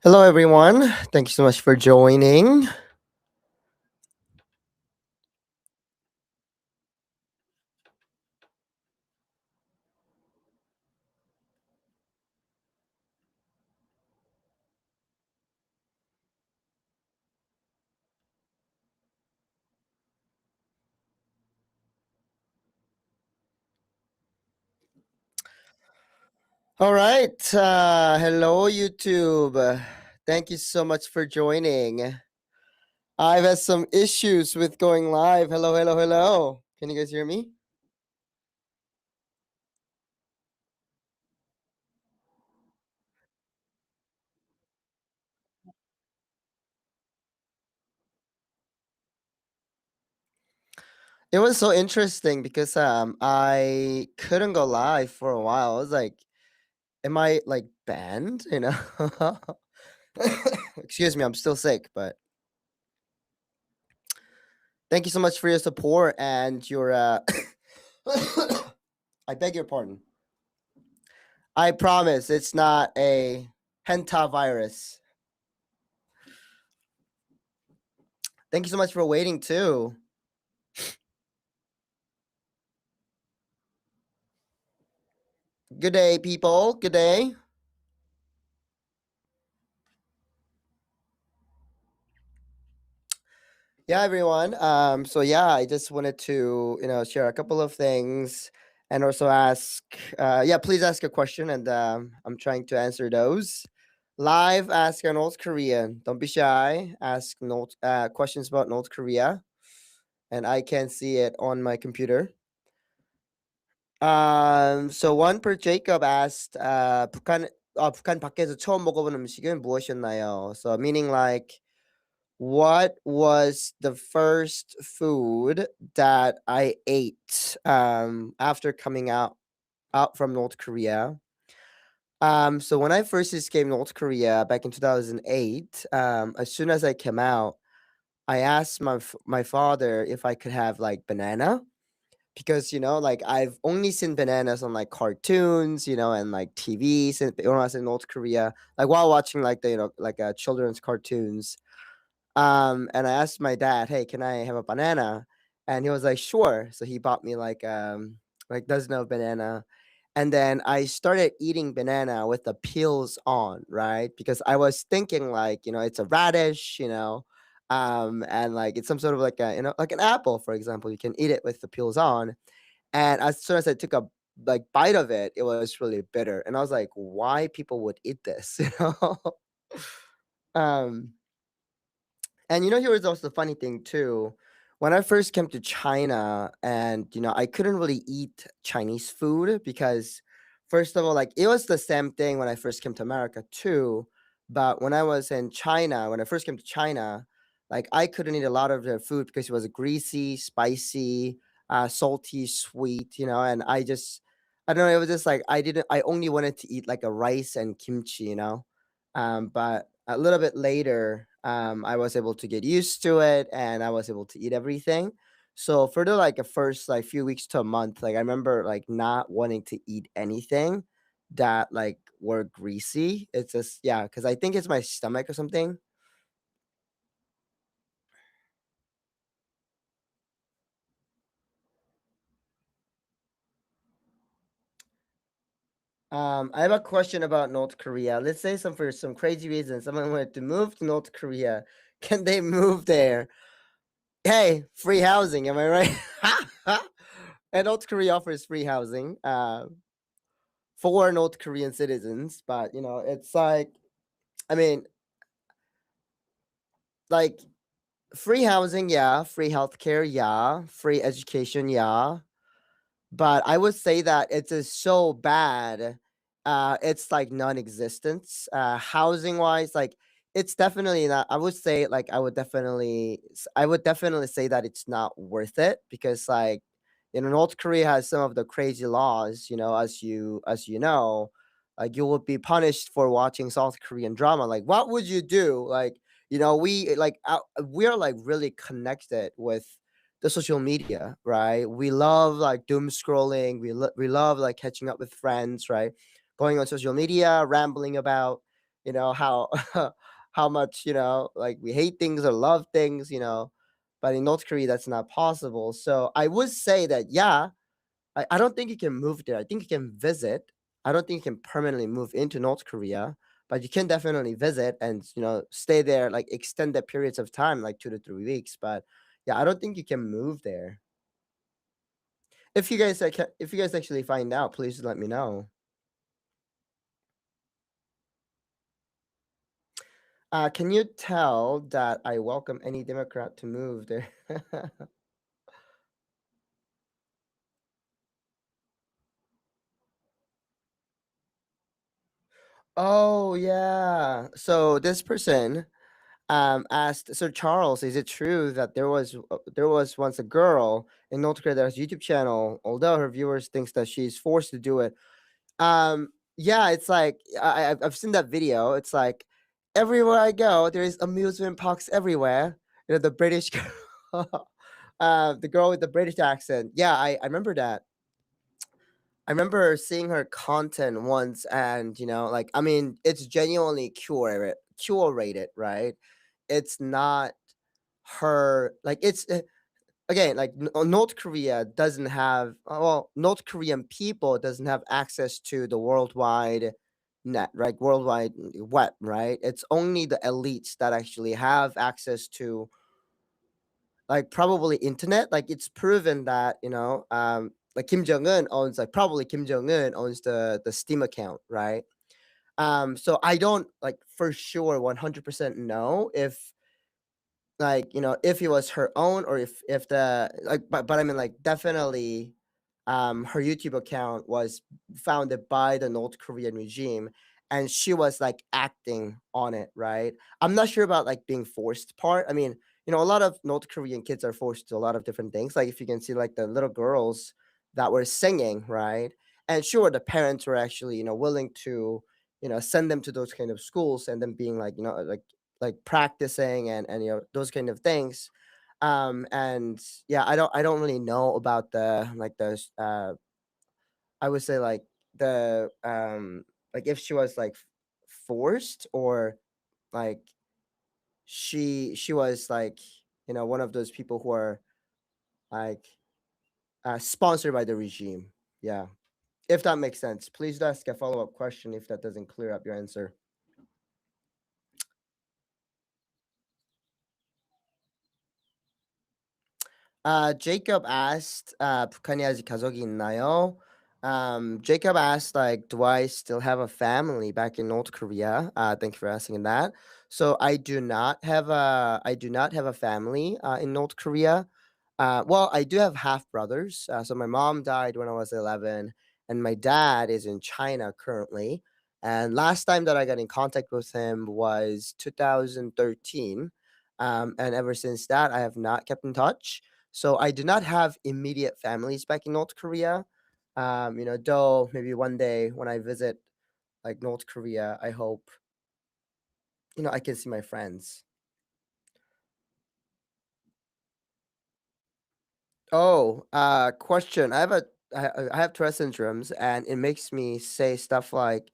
Hello, everyone. Thank you so much for joining. All right. Hello, YouTube. Thank you so much for joining. I've had some issues with going live. Hello, hello, hello. Can you guys hear me? It was so interesting because I couldn't go live for a while. I was like, am I like banned? Excuse me, I'm still sick, but thank you so much for your support and your I beg your pardon. I promise it's not a virus. Thank you so much for waiting too. Good day, people. Good day. Yeah, everyone. So yeah, I just wanted to, share a couple of things and also ask yeah, please ask a question and I'm trying to answer those. Live ask on North Korean. Don't be shy. Ask questions about North Korea. And I can see it on my computer. So one per Jacob asked, 북한 밖에서 처음 먹어본 음식은 무엇이었나요? So meaning like, what was the first food that I ate after coming out from North Korea? So when I first escaped North Korea back in 2008, as soon as I came out, I asked my father if I could have like banana because like I've only seen bananas on like cartoons, and like TV since when I was in North Korea, like while watching like the like children's cartoons. And I asked my dad, "Hey, can I have a banana?" And he was like, "Sure." So he bought me like dozen of banana, and then I started eating banana with the peels on, right? Because I was thinking like it's a radish, and like it's some sort of like a like an apple, for example. You can eat it with the peels on, and as soon as I took a like bite of it, it was really bitter, and I was like, "Why people would eat this?" Um, and here was also the funny thing too. When I first came to China, and I couldn't really eat Chinese food because, first of all, like it was the same thing when I first came to America too. But when I was in China, when I first came to China, like I couldn't eat a lot of their food because it was greasy, spicy, salty, sweet, and I don't know, it was just like I only wanted to eat like a rice and kimchi, but a little bit later, I was able to get used to it and I was able to eat everything. So for the like a first like few weeks to a month, like I remember like not wanting to eat anything that like were greasy. It's just yeah, because I think it's my stomach or something. I have a question about North Korea. Let's say some for some crazy reason someone wanted to move to North Korea. Can they move there? Hey, free housing, am I right? And North Korea offers free housing for North Korean citizens, but it's like, I mean, like free housing, yeah, free healthcare, yeah, free education, yeah. But I would say that it's just so bad. It's like non-existent. Housing wise, like it's definitely not. I would say like I would definitely say that it's not worth it because like North Korea has some of the crazy laws. As you know, like you would be punished for watching South Korean drama. Like what would you do? Like we are like really connected with the social media, right? We love like doom scrolling. We love like catching up with friends, right? Going on social media, rambling about. how how much, like we hate things or love things, but in North Korea that's not possible. So I would say that yeah, I don't think you can move there. I think you can visit. I don't think you can permanently move into North Korea, but you can definitely visit and stay there like extended periods of time, like 2 to 3 weeks. But yeah, I don't think you can move there. If you guys actually find out, please let me know. Can you tell that I welcome any Democrat to move there? Oh yeah. So this person asked Sir Charles, is it true that there was once a girl in North Korea that has a YouTube channel, although her viewers thinks that she's forced to do it? Yeah, it's like I've seen that video. It's like everywhere I go, there is amusement parks everywhere. The British girl, the girl with the British accent. Yeah, I remember that. I remember seeing her content once, and like I mean, it's genuinely curated, right? It's not her like it's again like North Korea doesn't have well, North Korean people doesn't have access to the worldwide net, right? Worldwide web, right? It's only the elites that actually have access to like probably internet. Like it's proven that like Kim Jong Un owns like probably Kim Jong Un owns the Steam account, right? So I don't like for sure 100% know if like if it was her own or if the like but I mean like definitely her YouTube account was founded by the North Korean regime, and she was like acting on it, right? I'm not sure about like being forced part. I mean, a lot of North Korean kids are forced to a lot of different things. Like if you can see like the little girls that were singing, right? And sure the parents were actually, willing to, send them to those kind of schools and then being like, like practicing and those kind of things. And yeah, I don't really know about the like the I would say like the like if she was like forced or like she was like one of those people who are like sponsored by the regime. Yeah, if that makes sense. Please ask a follow-up question if that doesn't clear up your answer. Jacob asked, 북한이 아직 가족이 있나요? Jacob asked, like, do I still have a family back in North Korea? Thank you for asking that. So I do not have a family in North Korea. Well, I do have half brothers. So my mom died when I was 11, and my dad is in China currently. And last time that I got in contact with him was 2013. And ever since that, I have not kept in touch. So I do not have immediate families back in North Korea. Though maybe one day when I visit like North Korea, I hope I can see my friends. Oh, question. I have Tourette syndromes, and it makes me say stuff like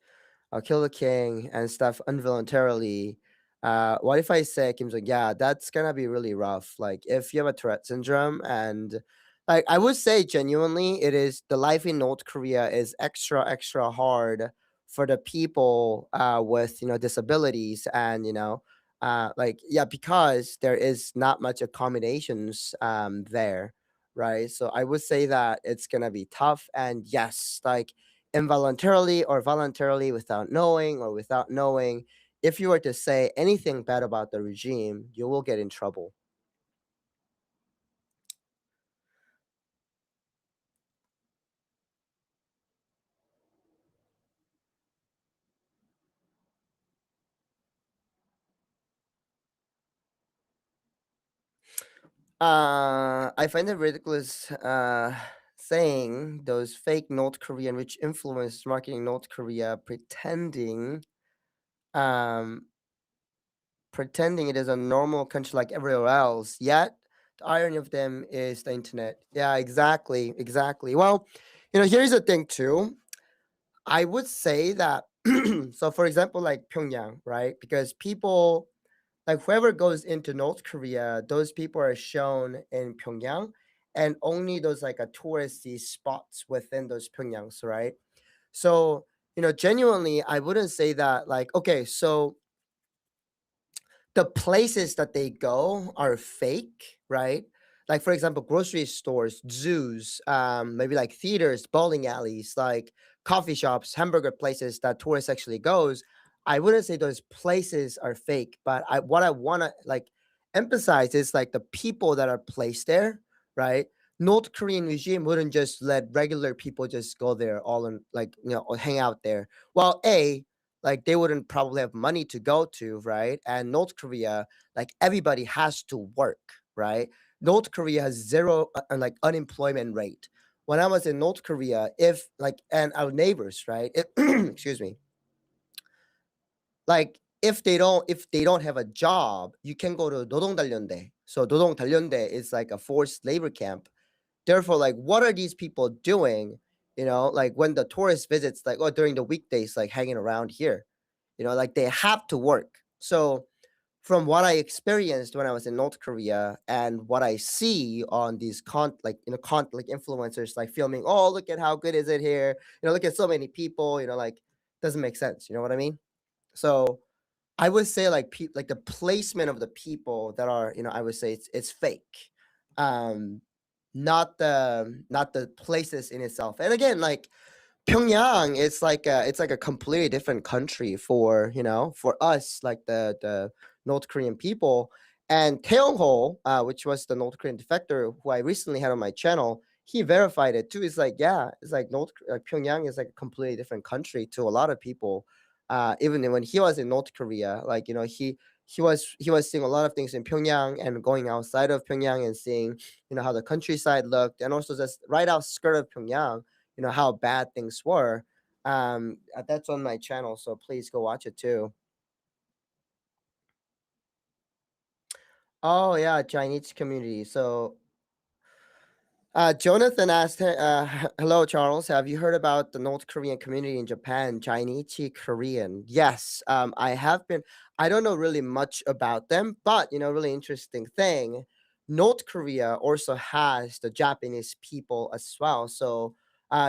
"Kill the king" and stuff involuntarily. What if I say Kim Jong? Yeah, that's gonna be really rough. Like if you have a Tourette syndrome, and like I would say genuinely, it is the life in North Korea is extra hard for the people with disabilities and like yeah, because there is not much accommodations there, right? So I would say that it's gonna be tough, and yes, like involuntarily or voluntarily without knowing or without knowing, if you were to say anything bad about the regime, you will get in trouble. I find it ridiculous saying those fake North Korean rich influencers marketing North Korea um pretending it is a normal country like everywhere else. Yet the irony of them is the internet. Yeah, exactly. Well, here's the thing too. I would say that So for example, like Pyongyang, right? Because people like whoever goes into North Korea, those people are shown in Pyongyang, and only those like a touristy spots within those Pyongyangs, right? So, genuinely, I wouldn't say that like, okay, so the places that they go are fake, right? Like for example, grocery stores, zoos, maybe like theaters, bowling alleys, like coffee shops, hamburger places that tourists actually goes. I wouldn't say those places are fake, but what I want to like emphasize is like the people that are placed there, right? North Korean regime wouldn't just let regular people just go there all in like or hang out there. Well, like they wouldn't probably have money to go to, right? And North Korea, like everybody has to work, right? North Korea has zero like unemployment rate. When I was in North Korea, if like and our neighbors, right? Excuse me, like if they don't have a job, you can go to 노동단련대. So 노동단련대 is like a forced labor camp. Therefore, like, what are these people doing? Like when the tourist visits, like, or during the weekdays, like hanging around here. Like they have to work. So from what I experienced when I was in North Korea and what I see on these like influencers like filming, oh look at how good is it here, look at so many people, like doesn't make sense. You know what I mean? So I would say like like the placement of the people that are, I would say it's fake. Um not the places in itself. And again, like Pyongyang, it's like a completely different country for, for us, like the North Korean people. And Taeyong-ho, which was the North Korean defector who I recently had on my channel, he verified it too. It's like, yeah, it's like Pyongyang is like a completely different country to a lot of people. Even when he was in North Korea, like he was seeing a lot of things in Pyongyang and going outside of Pyongyang and seeing, how the countryside looked, and also just right outskirt of Pyongyang, how bad things were. That's on my channel, so please go watch it too. Oh yeah, Chinese community. So Jonathan asked, "Hello, Charles. Have you heard about the North Korean community in Japan, Chinese Korean?" Yes, I have been. I don't know really much about them, but really interesting thing. North Korea also has the Japanese people as well. So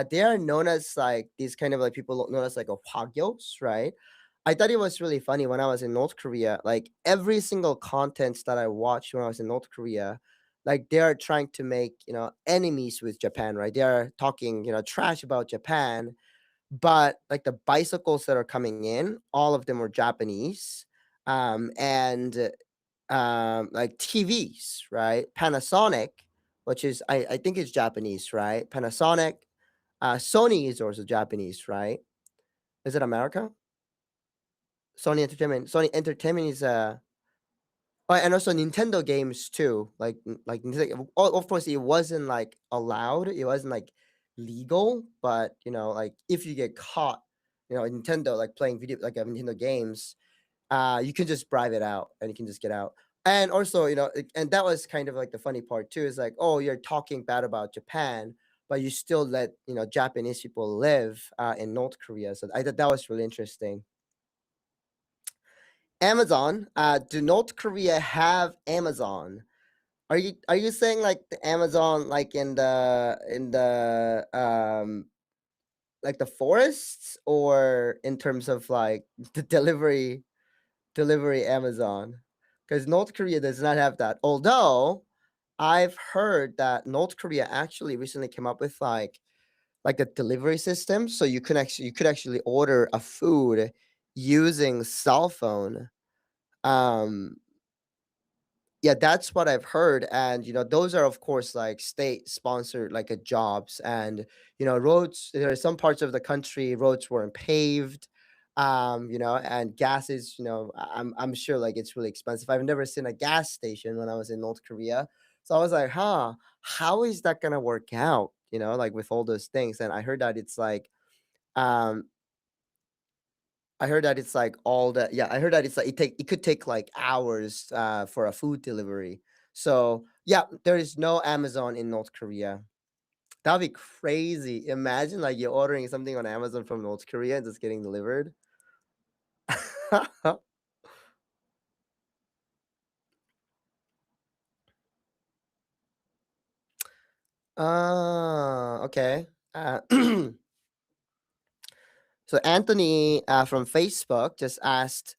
they are known as like these kind of like people known as like a Hwagyos, right? I thought it was really funny when I was in North Korea. Like every single content that I watched when I was in North Korea, like they are trying to make enemies with Japan, right? They are talking trash about Japan, but like the bicycles that are coming in, all of them were Japanese, and like TVs, right? Panasonic, which is I think it's Japanese, right? Panasonic, Sony is also Japanese, right? Is it America? Sony Entertainment. Sony Entertainment is and also Nintendo games too. Like of course it wasn't like allowed. It wasn't like legal, but like if you get caught, Nintendo like playing video like Nintendo games, you can just bribe it out and you can just get out. And also, and that was kind of like the funny part too. Is like, oh, you're talking bad about Japan, but you still let Japanese people live in North Korea. So I thought that was really interesting. Amazon. Do North Korea have Amazon? Are you saying like the Amazon like in the like the forests, or in terms of like the delivery Amazon? Because North Korea does not have that. Although I've heard that North Korea actually recently came up with like a delivery system, so you could actually order a food using cell phone. Um, Yeah, that's what I've heard, and, those are, of course, like, state-sponsored, like, jobs, and, roads there are some parts of the country, roads weren't paved, and gas is, I'm sure, like, it's really expensive. I've never seen a gas station when I was in North Korea, so I was like, "Huh, how is that gonna work out?" Like, with all those things, and um I heard that it's like all the yeah, I heard that it's like it could take like hours for a food delivery. So yeah, there is no Amazon in North Korea. That'd be crazy. Imagine like you're ordering something on Amazon from North Korea and just getting delivered. Okay. So Anthony from Facebook just asked,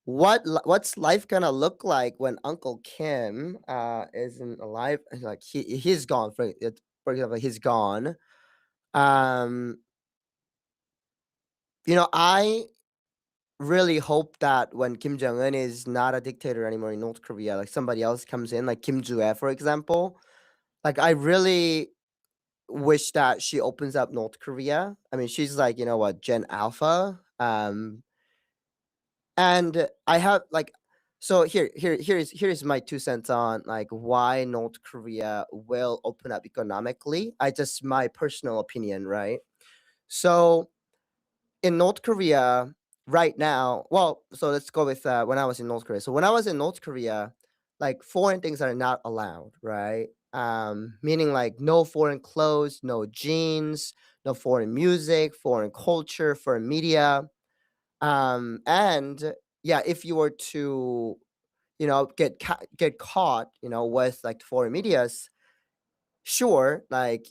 what's life gonna look like when Uncle Kim isn't alive? Like he's gone. For example, he's gone. Um, I really hope that when Kim Jong Un is not a dictator anymore in North Korea, like somebody else comes in, like Kim Joo-ae, for example. Like I really wish that she opens up North Korea. I mean, she's like, what, Gen Alpha. And I have like, so here's my 2 cents on like why North Korea will open up economically. I just my personal opinion, right? So in North Korea right now, well, so let's go with when I was in North Korea. So when I was in North Korea, like foreign things are not allowed, right? Meaning like no foreign clothes, no jeans, no foreign music, foreign culture, foreign media. And yeah, if you were to, get caught, with like foreign medias, sure, like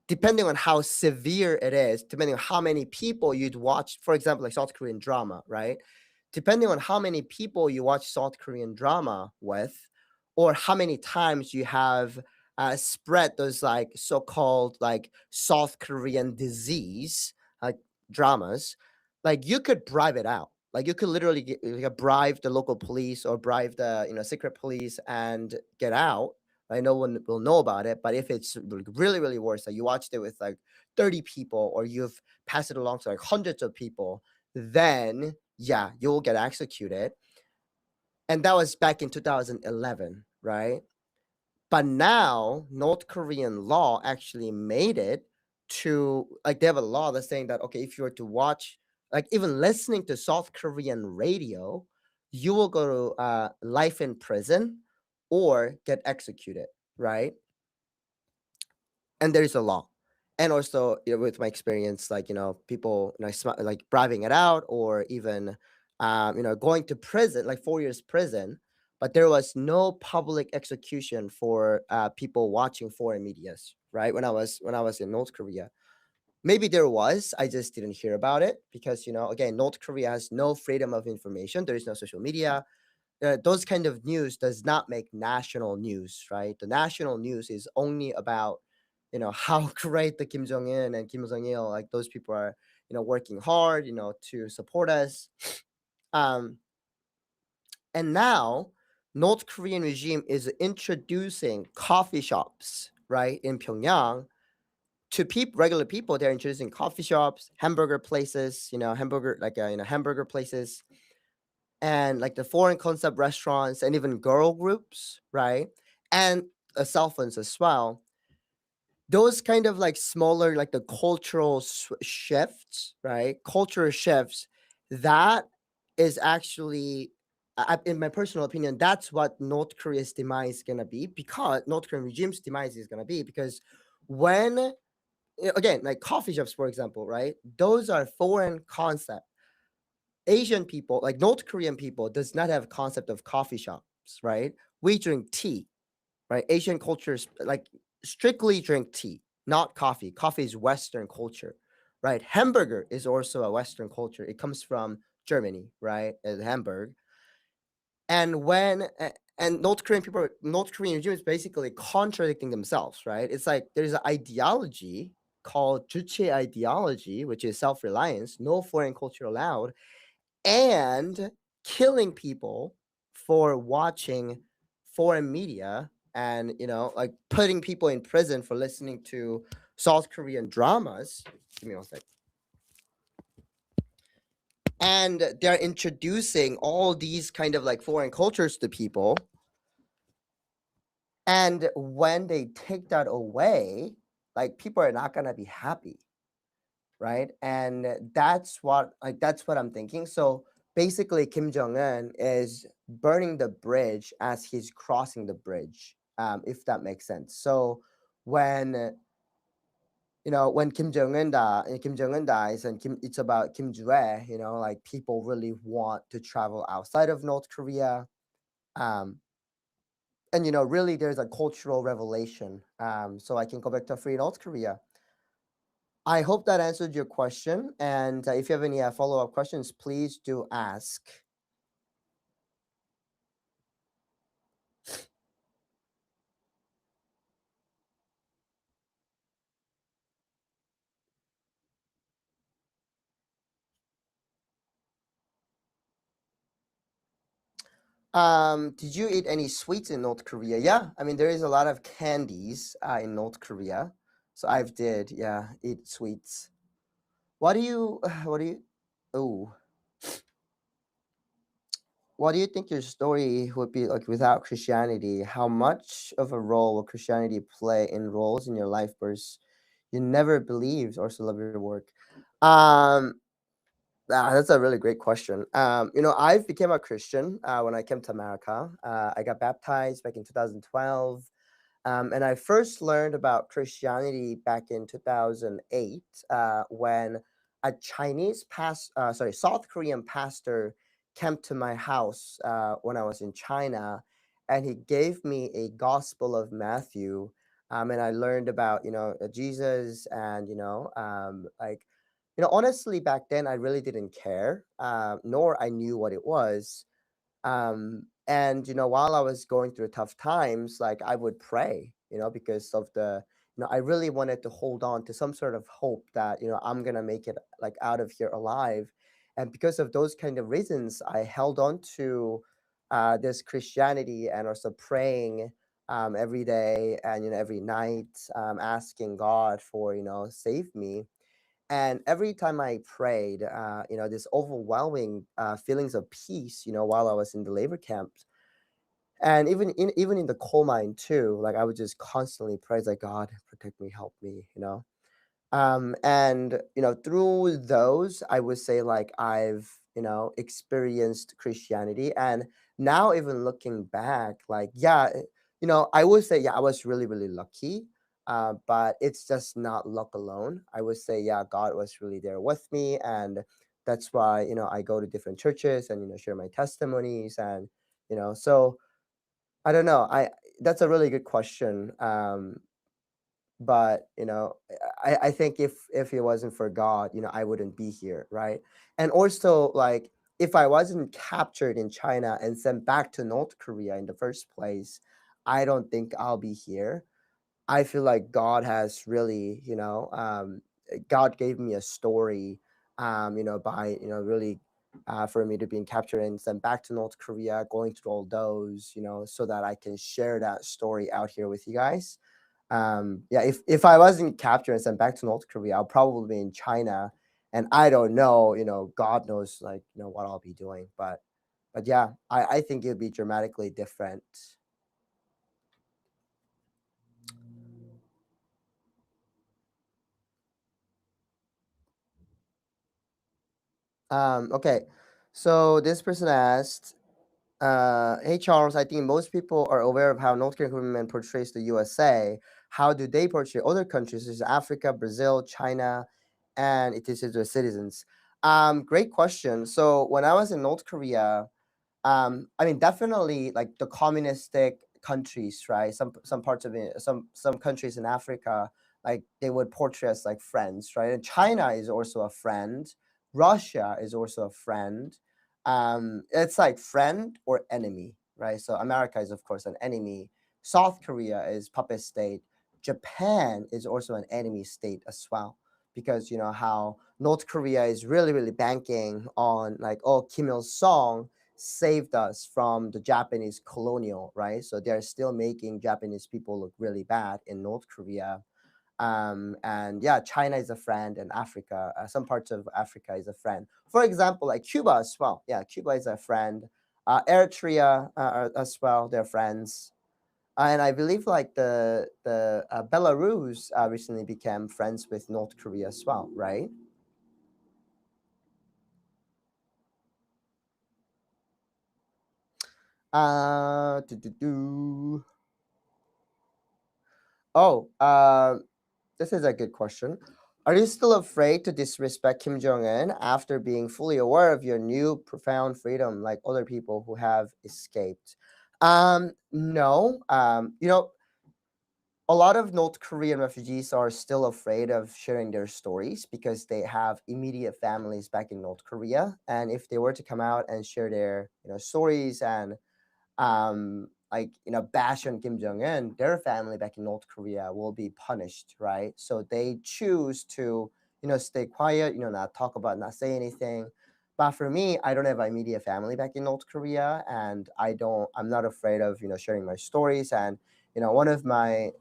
depending on how severe it is, depending on how many people you'd watch, for example, like South Korean drama, right? Depending on how many people you watch South Korean drama with, or how many times you have spread those like so-called like South Korean disease, like dramas, like you could bribe it out. Like you could literally bribe the local police or bribe the secret police and get out, right? No one will know about it. But if it's like really, really worse, like you watched it with like 30 people or you've passed it along to like hundreds of people, then yeah, you will get executed. And that was back in 2011, right? But now North Korean law actually made it to like they have a law that's saying that okay, if you were to watch like even listening to South Korean radio, you will go to life in prison or get executed, right? And there is a law. And also, with my experience, like, people, like bribing it out or even, going to prison, like 4 years prison, but there was no public execution for people watching foreign medias, right? When I was in North Korea, maybe there was, I just didn't hear about it because, again, North Korea has no freedom of information. There is no social media. Those kind of news does not make national news, right? The national news is only about, how great the Kim Jong Un and Kim Jong Il, like those people are, working hard, to support us. Um, and now, North Korean regime is introducing coffee shops, right, in Pyongyang to regular people. They're introducing coffee shops, hamburger places, hamburger places, and like the foreign concept restaurants and even girl groups, right? And cell phones as well. Those kind of like smaller, like the cultural shifts, right? Cultural shifts that is actually, in my personal opinion, that's what North Korea's demise is gonna be because North Korean regime's demise is gonna be because when again, like coffee shops, for example, right? Those are foreign concept. Asian people, like North Korean people, does not have concept of coffee shops, right? We drink tea, right? Asian cultures like strictly drink tea, not coffee. Coffee is Western culture, right? Hamburger is also a Western culture. It comes from Germany, right? Hamburg. And North Korean regime is basically contradicting themselves, right? It's like there's an ideology called Juche ideology, which is self-reliance, no foreign culture allowed, and killing people for watching foreign media and like putting people in prison for listening to South Korean dramas. Give me one sec. And they're introducing all these kind of like foreign cultures to people, and when they take that away, like people are not going to be happy, right? And that's what I'm thinking. So basically, Kim Jong Un is burning the bridge as he's crossing the bridge, if that makes sense. So when when Kim Jong Un dies, and it's about Kim Jue. Like people really want to travel outside of North Korea. Um, and really, there's a cultural revelation. So I can go back to free North Korea. I hope that answered your question. And if you have any follow up questions, please do ask. Did you eat any sweets in North Korea? Yeah, I mean there is a lot of candies in North Korea, so I've did eat sweets. What do you what do you oh what do you think your story would be like without Christianity? How much of a role will Christianity play in roles in your life versus you never believed or still love your work? Um, that's a really great question. I became a Christian when I came to America. I got baptized back in 2012. And I first learned about Christianity back in 2008 when a South Korean pastor came to my house when I was in China, and he gave me a Gospel of Matthew. And I learned about, Jesus and, honestly, back then I really didn't care, nor I knew what it was. And while I was going through tough times, like I would pray, because of I really wanted to hold on to some sort of hope that I'm gonna make it like out of here alive. And because of those kind of reasons, I held on to this Christianity, and also praying every day and every night, asking God for save me. And every time I prayed, this overwhelming feelings of peace, while I was in the labor camps, and even in the coal mine too, like I would just constantly pray, like, God, protect me, help me, and through those, I would say, like, I've experienced Christianity. And now, even looking back, like, yeah, I would say, yeah, I was really really lucky. But it's just not luck alone. I would say, yeah, God was really there with me. And that's why I go to different churches and share my testimonies. And so I don't know, I that's a really good question. But I think if it wasn't for God, I wouldn't be here, right? And also, like, if I wasn't captured in China and sent back to North Korea in the first place, I don't think I'll be here. I feel like God has really, God gave me a story, by really, for me to being captured and sent back to North Korea, going through all those, so that I can share that story out here with you guys. Yeah, if I wasn't captured and sent back to North Korea, I'll probably be in China, and I don't know, God knows, like, what I'll be doing. But yeah, I think it'd be dramatically different. Okay, so this person asked, hey Charles, I think most people are aware of how North Korean government portrays the USA. How do they portray other countries such as Africa, Brazil, China, and it is their citizens? Great question. So when I was in North Korea, I mean, definitely like the communistic countries, right? Some parts of it, some countries in Africa, like they would portray us like friends, right? And China is also a friend. Russia is also a friend. It's like friend or enemy, right? So America is of course an enemy. South Korea is puppet state. Japan is also an enemy state as well, because how North Korea is really really banking on, like, oh, Kim Il Sung saved us from the Japanese colonial, right? So they're still making Japanese people look really bad in North Korea. And yeah, China is a friend, and Africa, some parts of Africa is a friend. For example, like Cuba as well. Yeah, Cuba is a friend. Eritrea as well, they're friends. And I believe like the Belarus recently became friends with North Korea as well, right? Do, do, do. Oh, This is a good question. Are you still afraid to disrespect Kim Jong Un after being fully aware of your new profound freedom, like other people who have escaped? No. A lot of North Korean refugees are still afraid of sharing their stories because they have immediate families back in North Korea, and if they were to come out and share their stories and bash on Kim Jong Un, their family back in North Korea will be punished, right? So they choose to, stay quiet, not talk about, not say anything. But for me, I don't have an immediate family back in North Korea, and I'm not afraid of, sharing my stories. And one of my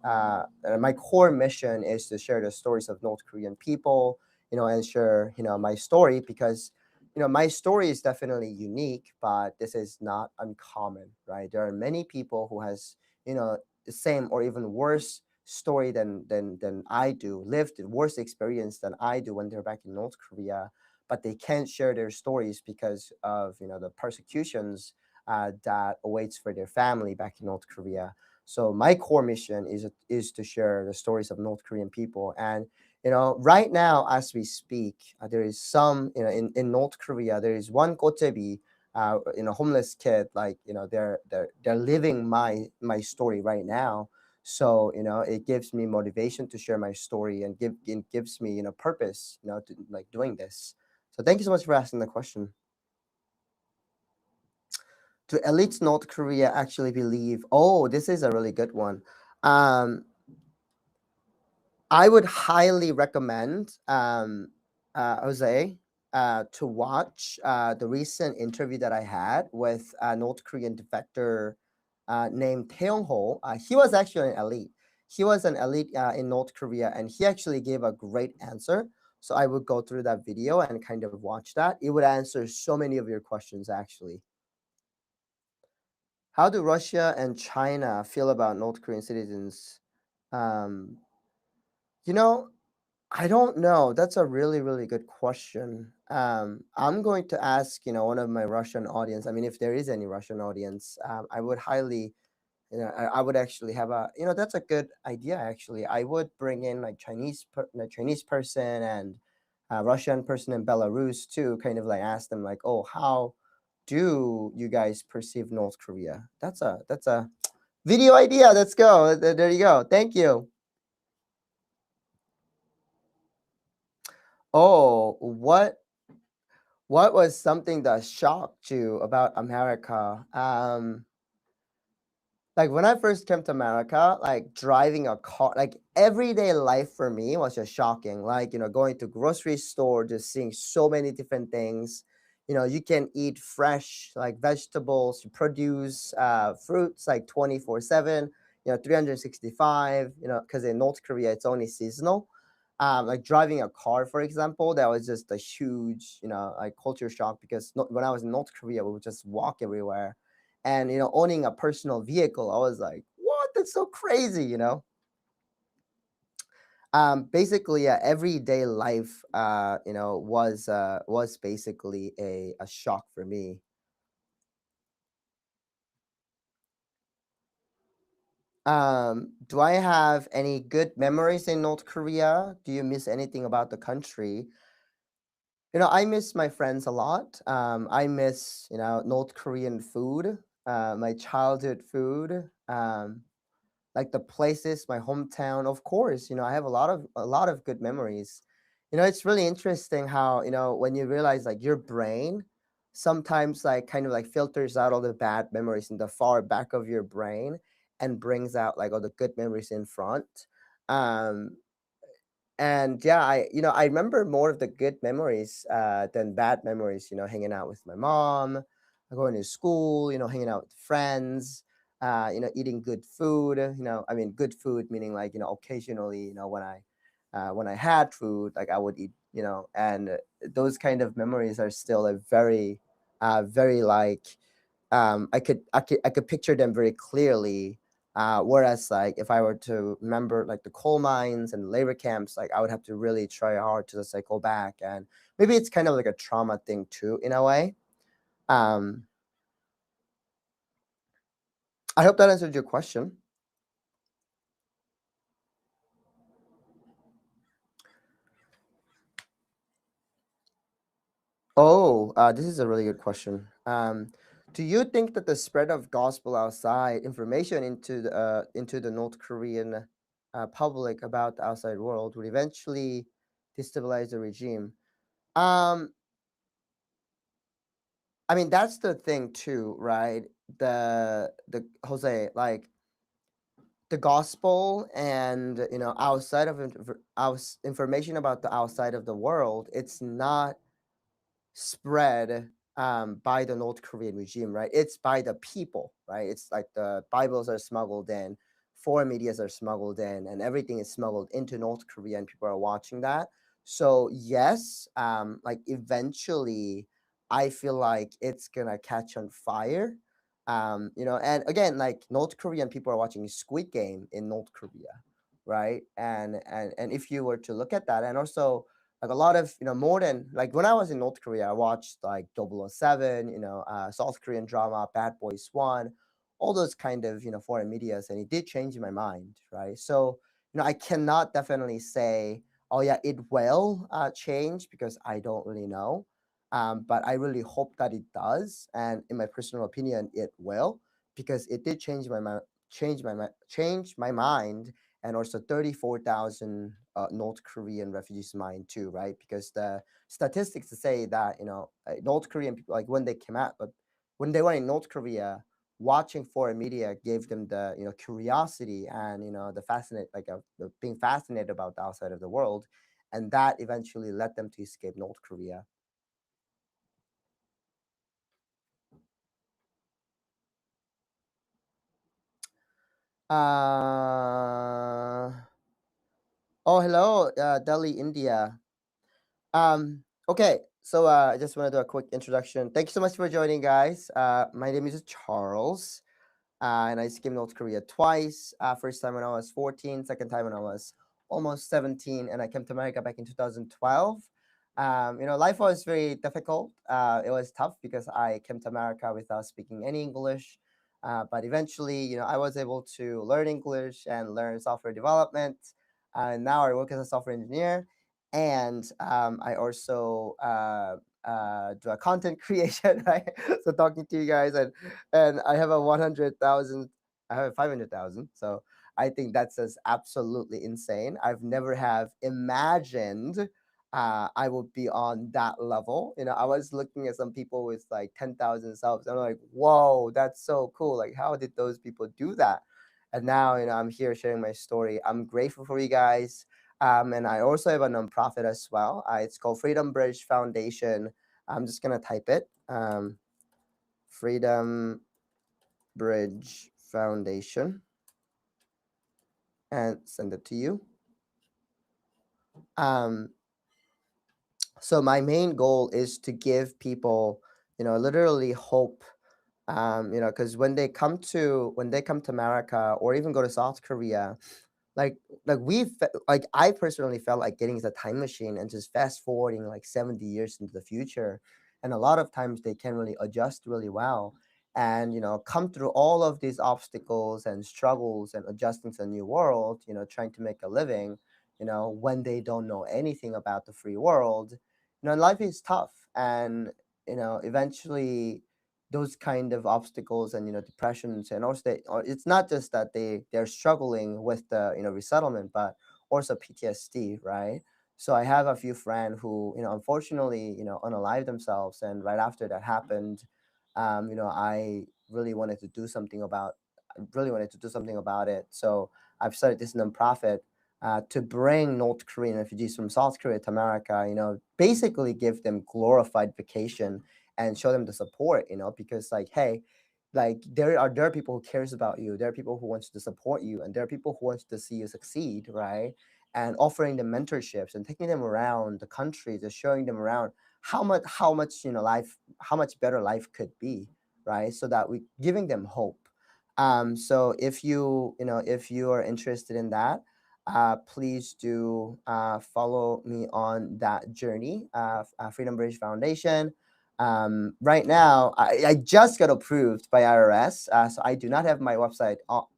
core mission is to share the stories of North Korean people, and share, my story because my story is definitely unique, but this is not uncommon, right? There are many people who has, the same or even worse story than I do, lived worse experience than I do when they're back in North Korea, but they can't share their stories because of, the persecutions that awaits for their family back in North Korea. So my core mission is to share the stories of North Korean people. And right now as we speak, there is some, in North Korea, there is one gotebi, homeless kid, like, they're living my story right now. So it gives me motivation to share my story, and it gives me purpose, to like doing this. So thank you so much for asking the question. Do elites North Korea actually believe? Oh, this is a really good one. um I would highly recommend, Jose, to watch the recent interview that I had with a North Korean defector named Taeyong Ho. He was actually an elite. He was an elite in North Korea, and he actually gave a great answer. So I would go through that video and kind of watch that. It would answer so many of your questions, actually. How do Russia and China feel about North Korean citizens? Um, you know, I don't know. That's a really, really good question. I'm going to ask, one of my Russian audience. I mean, if there is any Russian audience, I would highly, I would actually have a, that's a good idea. Actually, I would bring in like a Chinese person and a Russian person in Belarus too. Kind of like ask them like, oh, how do you guys perceive North Korea? That's a video idea. Let's go. There you go. Thank you. Oh, what was something that shocked you about America? Like when I first came to America, like driving a car, like everyday life for me was just shocking. Like, going to grocery store, just seeing so many different things. You can eat fresh like vegetables, produce, fruits like 24/7, 365, because in North Korea it's only seasonal. Like driving a car, for example, that was just a huge, like culture shock because when I was in North Korea, we would just walk everywhere, and owning a personal vehicle, I was like, what? That's so crazy. Basically, everyday life, was basically a shock for me. Do I have any good memories in North Korea? Do you miss anything about the country? I miss my friends a lot. I miss, North Korean food, my childhood food, like the places, my hometown. Of course, I have a lot of good memories. It's really interesting how, when you realize like your brain sometimes like kind of like filters out all the bad memories in the far back of your brain and brings out like all the good memories in front. Um, and yeah, I remember more of the good memories than bad memories, hanging out with my mom, going to school, hanging out with friends, eating good food, I mean good food meaning like, occasionally, when I had food, like I would eat, and those kind of memories are still a very like, I could picture them very clearly. Whereas, like, if I were to remember like the coal mines and labor camps, like I would have to really try hard to just like go back, and maybe it's kind of like a trauma thing too, in a way. Um, I hope that answered your question. Oh, this is a really good question. Do you think that the spread of gospel outside information into the North Korean public about the outside world would eventually destabilize the regime? Um, I mean, that's the thing too, right? The Jose, like the gospel and outside of information about the outside of the world, it's not spread by the North Korean regime, right? It's by the people, right? It's like the Bibles are smuggled in, foreign medias are smuggled in, and everything is smuggled into North Korea, and people are watching that. So yes, like eventually, I feel like it's gonna catch on fire. And again, like North Korean people are watching Squid Game in North Korea, right? And if you were to look at that, and also like a lot of more than like when I was in North Korea, I watched like 007, South Korean drama Bad Boys 1, all those kind of foreign medias, and it did change my mind, right? So I cannot definitely say, oh yeah, it will change, because I don't really know. But I really hope that it does, and in my personal opinion it will, because it did change my mind, and also 34,000 North Korean refugees mind too, right? Because the statistics say that North Korean people, like when they came out, but when they were in North Korea, watching foreign media gave them the curiosity, and the fascinate like the being fascinated about the outside of the world, and that eventually led them to escape North Korea. Uh oh, hello, Delhi, India. Okay, so I just want to do a quick introduction. Thank you so much for joining, guys. My name is Charles, and I skipped North Korea twice. First time when I was 14, second time when I was almost 17, and I came to America back in 2012. Life was very difficult. It was tough because I came to America without speaking any English. But eventually, I was able to learn English and learn software development. And now I work as a software engineer, and I also do a content creation, right? So talking to you guys, and I have a 100,000. I have 500,000. So I think that's just absolutely insane. I've never have imagined I would be on that level. I was looking at some people with like 10,000 subs. I'm like, whoa, that's so cool. Like, how did those people do that? And now, I'm here sharing my story. I'm grateful for you guys. And I also have a nonprofit as well. It's called Freedom Bridge Foundation. I'm just gonna type it. Freedom Bridge Foundation, and send it to you. Um, so my main goal is to give people, literally hope. Because when they come to America, or even go to South Korea, like I personally felt like getting the time machine and just fast forwarding like 70 years into the future. And a lot of times they can really adjust really well, and come through all of these obstacles and struggles and adjusting to a new world, trying to make a living, when they don't know anything about the free world. Life is tough, and eventually those kind of obstacles and depressions, and also it's not just that they're struggling with the resettlement, but also PTSD, right? So I have a few friends who unfortunately unalive themselves, and right after that happened, I really wanted to do something about it. So I've started this nonprofit to bring North Korean refugees from South Korea to America, basically give them glorified vacation and show them the support, because like, hey, like there are people who cares about you, there are people who wants to support you, and there are people who wants to see you succeed, right? And offering them mentorships and taking them around the country, just showing them around how much life, how much better life could be, right? So that we giving them hope. So if you are interested in that, please do follow me on that journey, Freedom Bridge Foundation. Right now, I just got approved by IRS, so I do not have my website up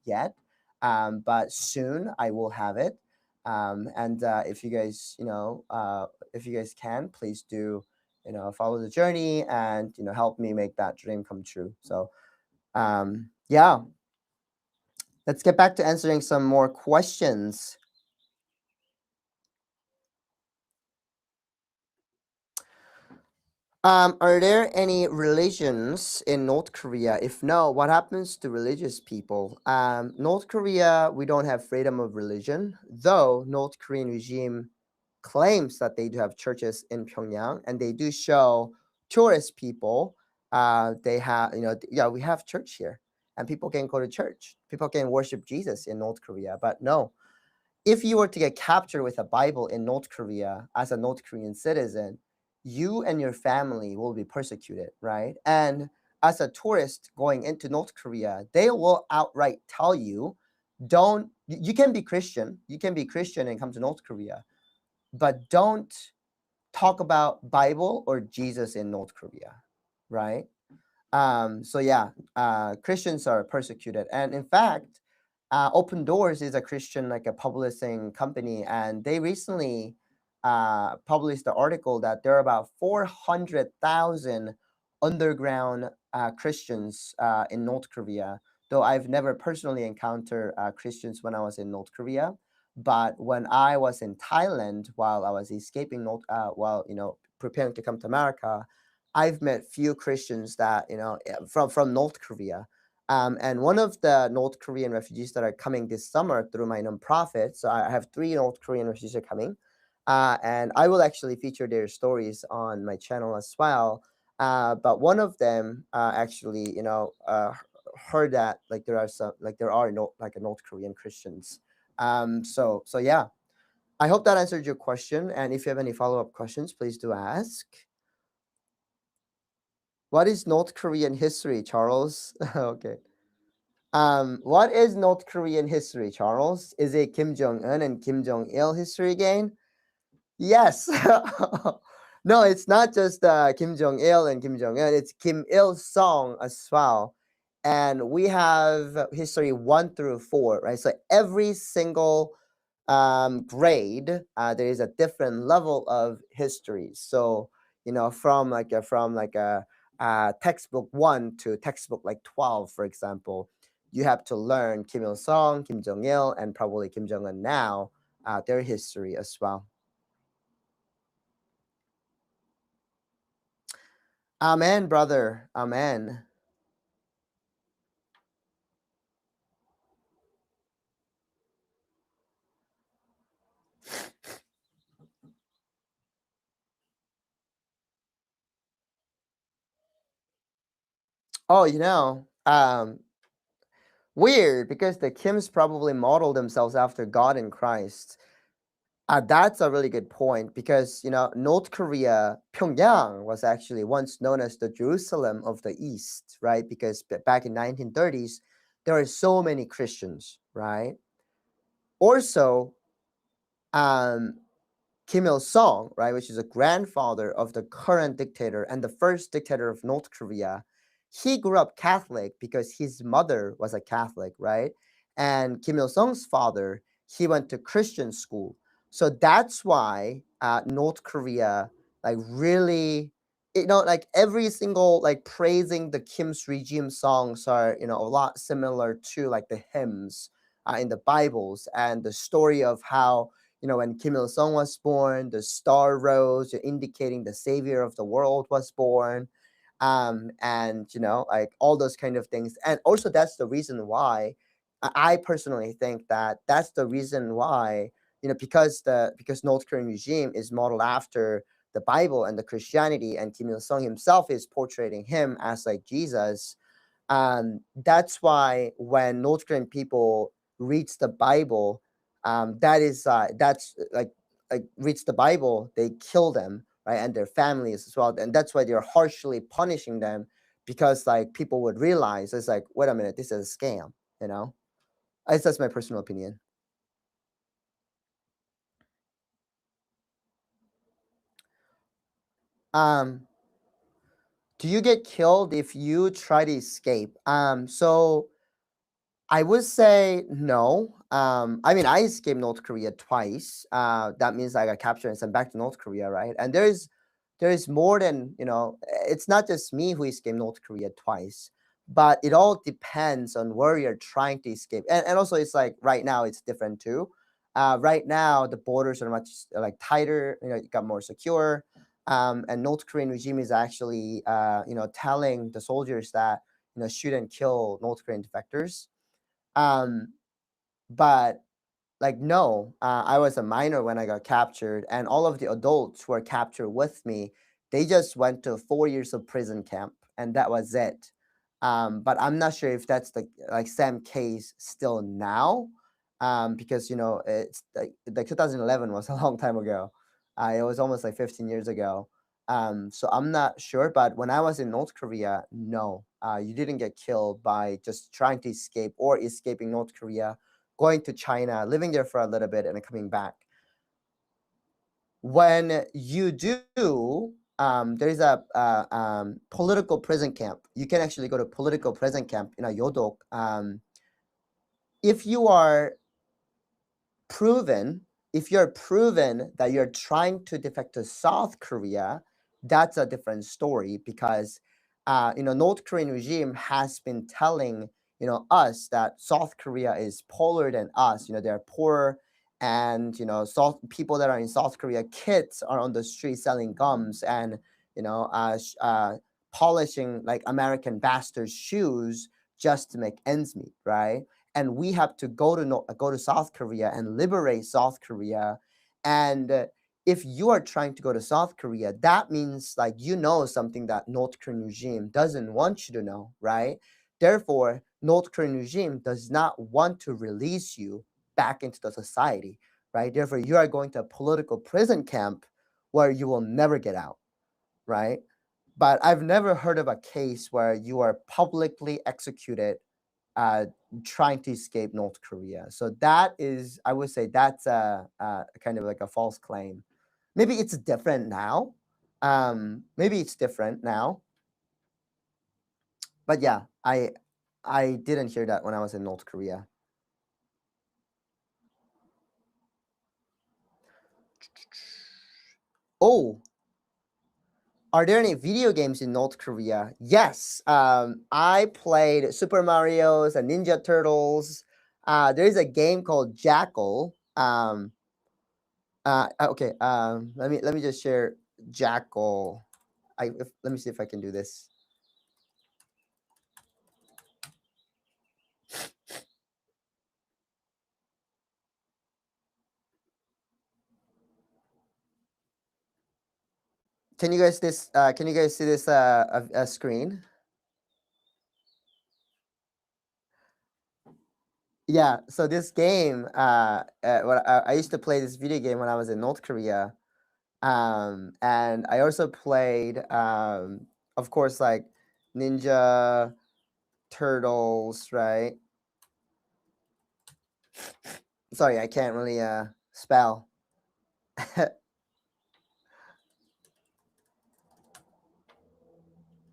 yet, but soon I will have it. And if you guys can, please do. follow the journey and help me make that dream come true. So yeah, let's get back to answering some more questions. Are there any religions in North Korea? If no, what happens to religious people? North Korea, we don't have freedom of religion, though North Korean regime claims that they do have churches in Pyongyang, and they do show tourist people. They have, yeah, we have church here, and people can go to church. People can worship Jesus in North Korea, but no. If you were to get captured with a Bible in North Korea as a North Korean citizen, you and your family will be persecuted, right? And as a tourist going into North Korea, they will outright tell you, don't, you can be Christian, and come to North Korea, but don't talk about Bible or Jesus in North Korea, right? So yeah, Christians are persecuted, and in fact, Open Doors is a Christian like a publishing company, and they recently published the article that there are about 400,000 underground Christians in North Korea. Though I've never personally encountered Christians when I was in North Korea, but when I was in Thailand while I was escaping while preparing to come to America, I've met few Christians that from North Korea. And one of the North Korean refugees that are coming this summer through my nonprofit. So I have 3 North Korean refugees are coming, and I will actually feature their stories on my channel as well. But one of them actually, heard that like there are no like a North Korean Christians. So yeah, I hope that answered your question. And if you have any follow-up questions, please do ask. What is North Korean history, Charles? Okay. What is North Korean history, Charles? Is it Kim Jong Un and Kim Jong Il history again? Yes. No, it's not just Kim Jong Il and Kim Jong Un. It's Kim Il Sung as well. And we have history 1 through 4, right? So every single grade, there is a different level of history. So from like a textbook 1 to textbook like 12, for example, you have to learn Kim Il Sung, Kim Jong Il, and probably Kim Jong Un now, their history as well. Amen, brother. Amen. Oh, weird because the Kims probably modeled themselves after God in Christ. That's a really good point because North Korea, Pyongyang was actually once known as the Jerusalem of the East, right? Because back in 1930s, there are so many Christians, right? Also, um, Kim Il Sung, right, which is a grandfather of the current dictator and the first dictator of North Korea, he grew up Catholic because his mother was a Catholic, right? And Kim Il Sung's father, he went to Christian school. So that's why North Korea, like, really, like every single like praising the Kim's regime songs are a lot similar to like the hymns in the Bibles and the story of how when Kim Il Sung was born, the star rose, indicating the savior of the world was born. And like all those kind of things. And also, that's the reason why I personally think that that's the reason why, because North Korean regime is modeled after the Bible and the Christianity, and Kim Il Sung himself is portraying him as like Jesus. That's why when North Korean people reads the Bible, that's like reads the Bible, they kill them, right, and their families as well, and that's why they're harshly punishing them because like people would realize it's like, wait a minute, this is a scam, you know. That's my personal opinion. Um, do you get killed if you try to escape? So I would say no. I mean, I escaped North Korea twice. That means I got captured and sent back to North Korea, right? And there's there is more than, it's not just me who escaped North Korea twice, but it all depends on where you're trying to escape. And also it's like right now it's different too. Right now the borders are much like tighter, it got more secure. And North Korean regime is actually telling the soldiers that shouldn't kill North Korean defectors. Um, but like, no, I was a minor when I got captured, and all of the adults who were captured with me, they just went to 4 years of prison camp, and that was it. But I'm not sure if that's the like same case still now, because it's like 2011 was a long time ago. It was almost like 15 years ago. So I'm not sure, but when I was in North Korea, no, you didn't get killed by just trying to escape or escaping North Korea, going to China, living there for a little bit, and then coming back. When you do, there's a political prison camp. You can actually go to political prison camp in a Yodok. If you are proven, if you're proven that you're trying to defect to South Korea, that's a different story because, North Korean regime has been telling, us that South Korea is poorer than us. They're poor, and South people that are in South Korea, kids are on the street selling gums and polishing like American bastards' shoes just to make ends meet, right? And we have to go to South Korea and liberate South Korea. And if you are trying to go to South Korea, that means like something that North Korean regime doesn't want you to know, right? Therefore, North Korean regime does not want to release you back into the society, right? Therefore, you are going to a political prison camp where you will never get out, right? But I've never heard of a case where you are publicly executed uh, trying to escape North Korea. So that is, I would say, that's a kind of like a false claim. Maybe it's different now. Maybe it's different now. But yeah, I didn't hear that when I was in North Korea. Oh, are there any video games in North Korea? Yes. I played Super Mario's and Ninja Turtles. There is a game called Jackal. Okay. Let me just share Jackal. Let me see if I can do this. Can you guys this? Can you guys see this a screen? Yeah. So this game, what I used to play this video game when I was in North Korea. And I also played, of course, like Ninja Turtles, right? Sorry, I can't really spell.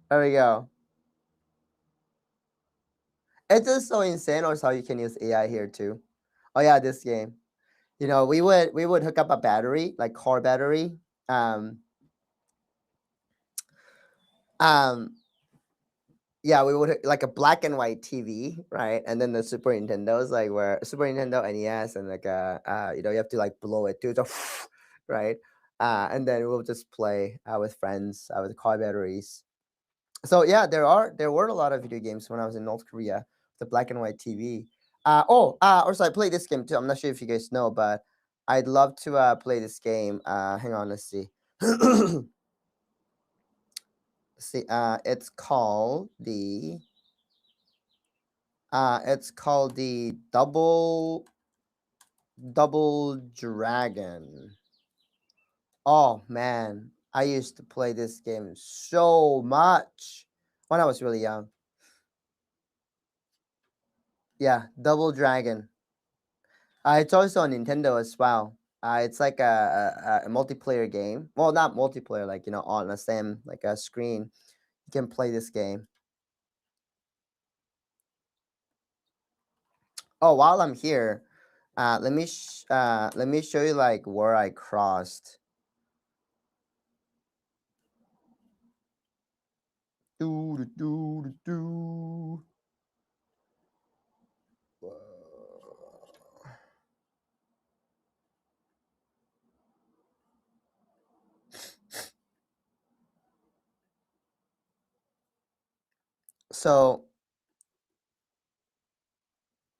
There we go. It's just so insane also how you can use AI here too. Oh yeah, this game. We would hook up a battery, like car battery. Um, um, yeah, we would like a black and white TV, right? And then the Super Nintendo's like where Super Nintendo NES and like you have to like blow it too, so right? And then we'll just play with friends with car batteries. So yeah, there were a lot of video games when I was in North Korea, the black and white TV. Also I played this game too. I'm not sure if you guys know, but I'd love to play this game. Hang on, let's see. See, it's called the Double Dragon. Oh man, I used to play this game so much when I was really young. Yeah, Double Dragon. It's also on Nintendo as well. It's like a multiplayer game. Well, not multiplayer, like on the same like a screen. You can play this game. Oh, while I'm here, let me show you like where I crossed. Do, do, do, do, do. So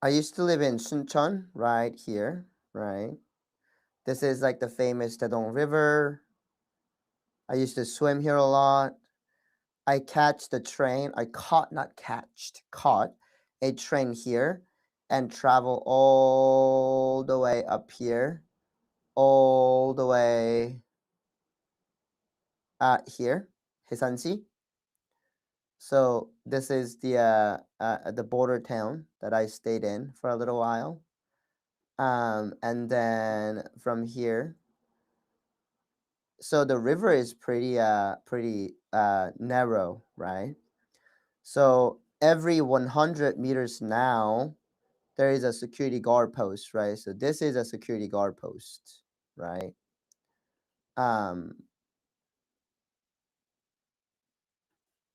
I used to live in Suncheon, right here, right? This is like the famous Taedong River. I used to swim here a lot. I catch the train. I caught, not catched, caught a train here and travel all the way up here, all the way here, Hisansi. So this is the border town that I stayed in for a little while. And then from here, so the river is pretty narrow, right? So every 100 meters now, there is a security guard post, right? So this is a security guard post, right? Um,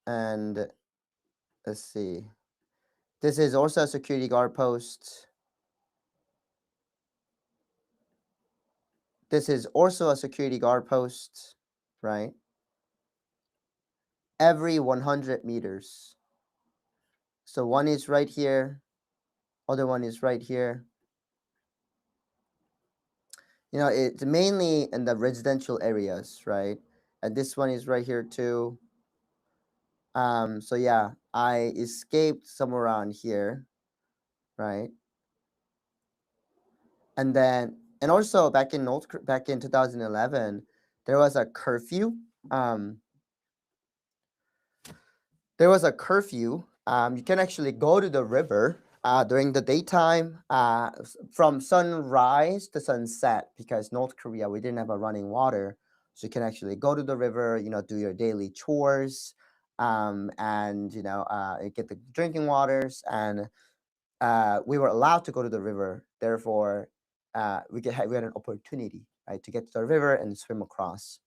and let's see. This is also a security guard post. This is also a security guard post, right? Every 100 meters. So one is right here, other one is right here. You know, it's mainly in the residential areas, right? And this one is right here too. So yeah, I escaped somewhere around here, right? And then, and also back in 2011, there was a curfew. Um, there was a curfew. You can actually go to the river during the daytime from sunrise to sunset because North Korea, we didn't have a running water. So you can actually go to the river, you know, do your daily chores and, you know, get the drinking waters. And we were allowed to go to the river. Therefore, we had an opportunity, right, to get to the river and swim across.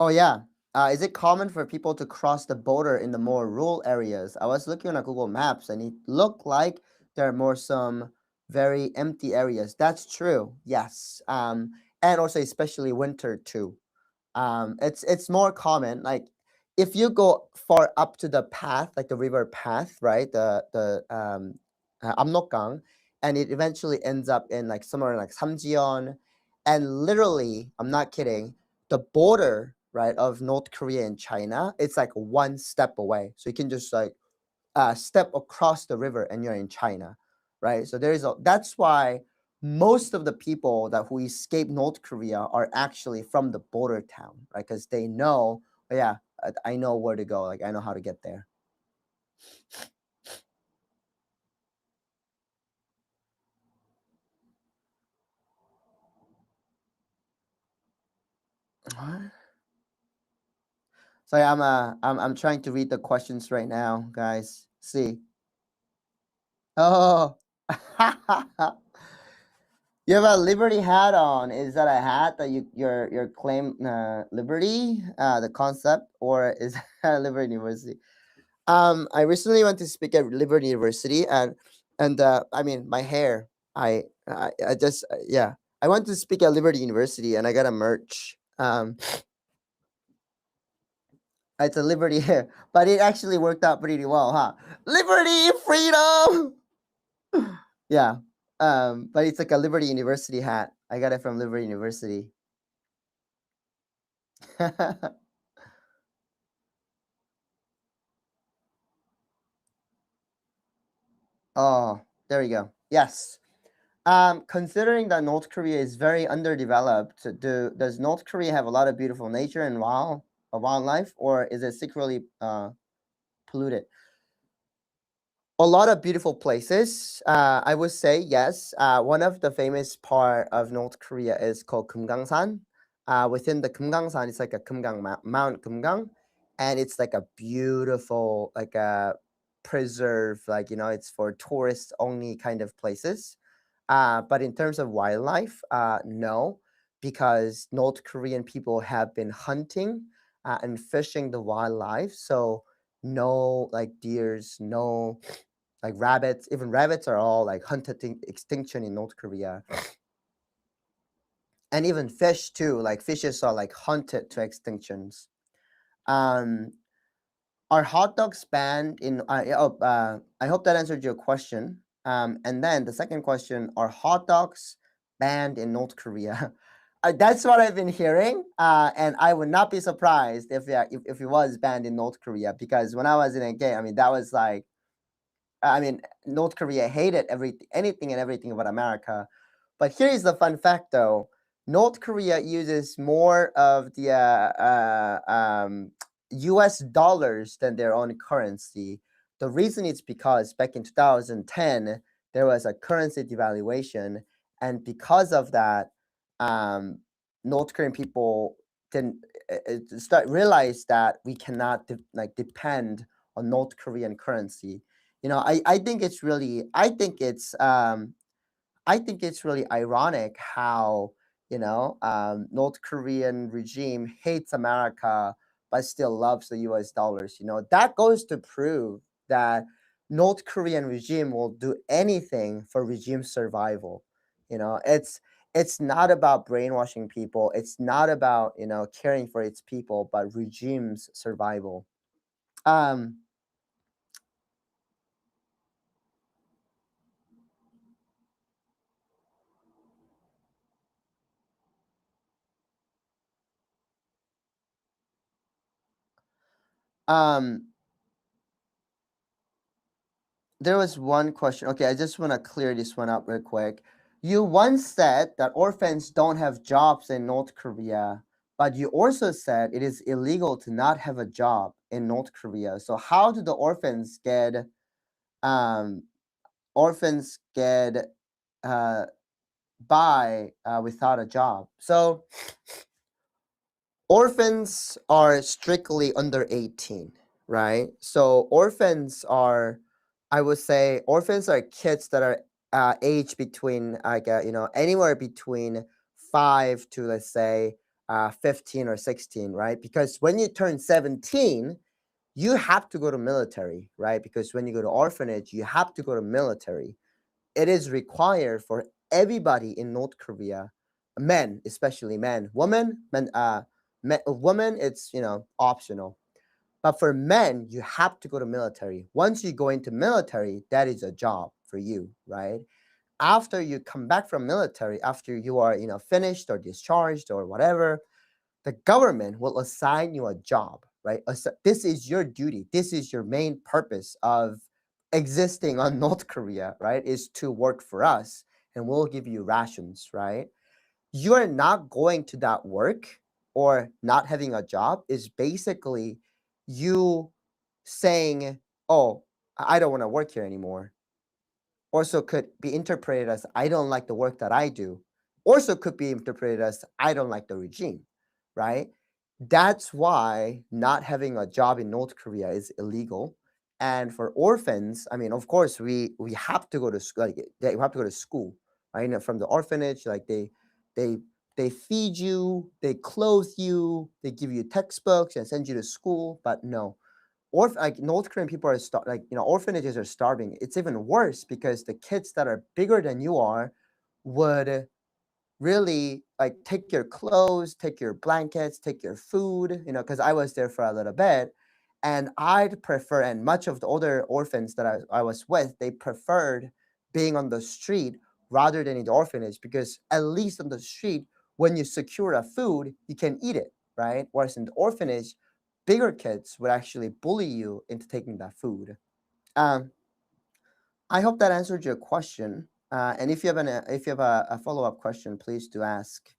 Oh yeah. Is it common for people to cross the border in the more rural areas? I was looking on Google Maps and it looked like there are more some very empty areas. That's true. Yes. And also especially winter too. It's more common. Like if you go far up to the path, like the river path, right? The Amnokgang, and it eventually ends up in like somewhere like Samjion, and literally, I'm not kidding, the border, right, of North Korea and China, it's like one step away. So you can just like step across the river and you're in China, right? So that's why most of the people that who escape North Korea are actually from the border town, right? Because they know, oh, yeah, I know where to go. Like I know how to get there. What? Sorry, I'm trying to read the questions right now, guys. See. Oh. You have a Liberty hat on. Is that a hat that your claim Liberty, the concept, or is that Liberty University? I recently went to speak at Liberty University, and I mean my hair. I just yeah. I went to speak at Liberty University, and I got a merch. It's a Liberty hair, but it actually worked out pretty well, huh? Liberty, freedom. Yeah. But it's like a Liberty University hat. I got it from Liberty University. Oh, there we go. Yes. Considering that North Korea is very underdeveloped, does North Korea have a lot of beautiful nature and wildlife, or is it secretly polluted? A lot of beautiful places. I would say yes. One of the famous part of North Korea is called Kumgangsan. Within the Kumgangsan, it's like a Mount Kumgang, and it's like a beautiful, like a preserve, like you know, it's for tourists only kind of places. But in terms of wildlife, no. because North Korean people have been hunting and fishing the wildlife. So no like deers, no like rabbits. Even rabbits are all like hunted to extinction in North Korea. And even fish too. Like fishes are like hunted to extinctions. Um, are hot dogs banned in? I hope that answered your question. And then the second question: are hot dogs banned in North Korea? That's what I've been hearing, and I would not be surprised if it was banned in North Korea, because when I was in a game, I mean that was like, I mean North Korea hated anything and everything about America. But here is the fun fact, though: North Korea uses more of the U.S. dollars than their own currency. The reason is because back in 2010 there was a currency devaluation, and because of that, um, North Korean people didn't start realize that we cannot depend on North Korean currency. I think it's really I think it's really ironic how North Korean regime hates America but still loves the U.S. dollars. That goes to prove that North Korean regime will do anything for regime survival. It's not about brainwashing people. It's not about caring for its people, but regime's survival. Um, um, there was one question. Okay, I just want to clear this one up real quick. You once said that orphans don't have jobs in North Korea, but you also said it is illegal to not have a job in North Korea. So how do the um orphans get uh by without a job? So orphans are strictly under 18, right? So orphans are, I would say, orphans are kids that are aged between like anywhere between 5 to, let's say, 15 or 16, right? Because when you turn 17, you have to go to military, right? Because when you go to orphanage, you have to go to military. It is required for everybody in North Korea, men, especially men. Women, it's optional. But for men, you have to go to military. Once you go into military, that is a job for you, right? After you come back from military, after you are finished or discharged or whatever, the government will assign you a job, right? This is your duty. This is your main purpose of existing on North Korea, right? Is to work for us, and we'll give you rations, right? You are not going to that work, or not having a job is basically you saying, "Oh, I don't want to work here anymore." Also could be interpreted as, "I don't like the work that I do." Also could be interpreted as, "I don't like the regime," right? That's why not having a job in North Korea is illegal. And for orphans, I mean, of course, we have to go to school. Like, you have to go to school, right? From the orphanage, like they they feed you, they clothe you, they give you textbooks and send you to school. But no, like North Korean people are orphanages are starving. It's even worse because the kids that are bigger than you are would really like take your clothes, take your blankets, take your food, because I was there for a little bit. And I'd prefer, and much of the older orphans that I was with, they preferred being on the street rather than in the orphanage, because at least on the street, when you secure a food, you can eat it, right? Whereas in the orphanage, bigger kids would actually bully you into taking that food. Um, I hope that answered your question. And if you have a follow up question, please do ask.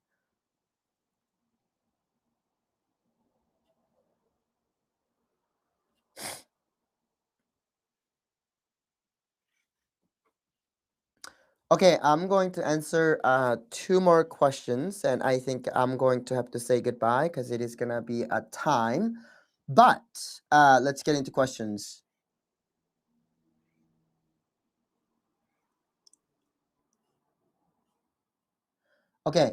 Okay, I'm going to answer two more questions, and I think I'm going to have to say goodbye because it is gonna be a time. But let's get into questions. Okay,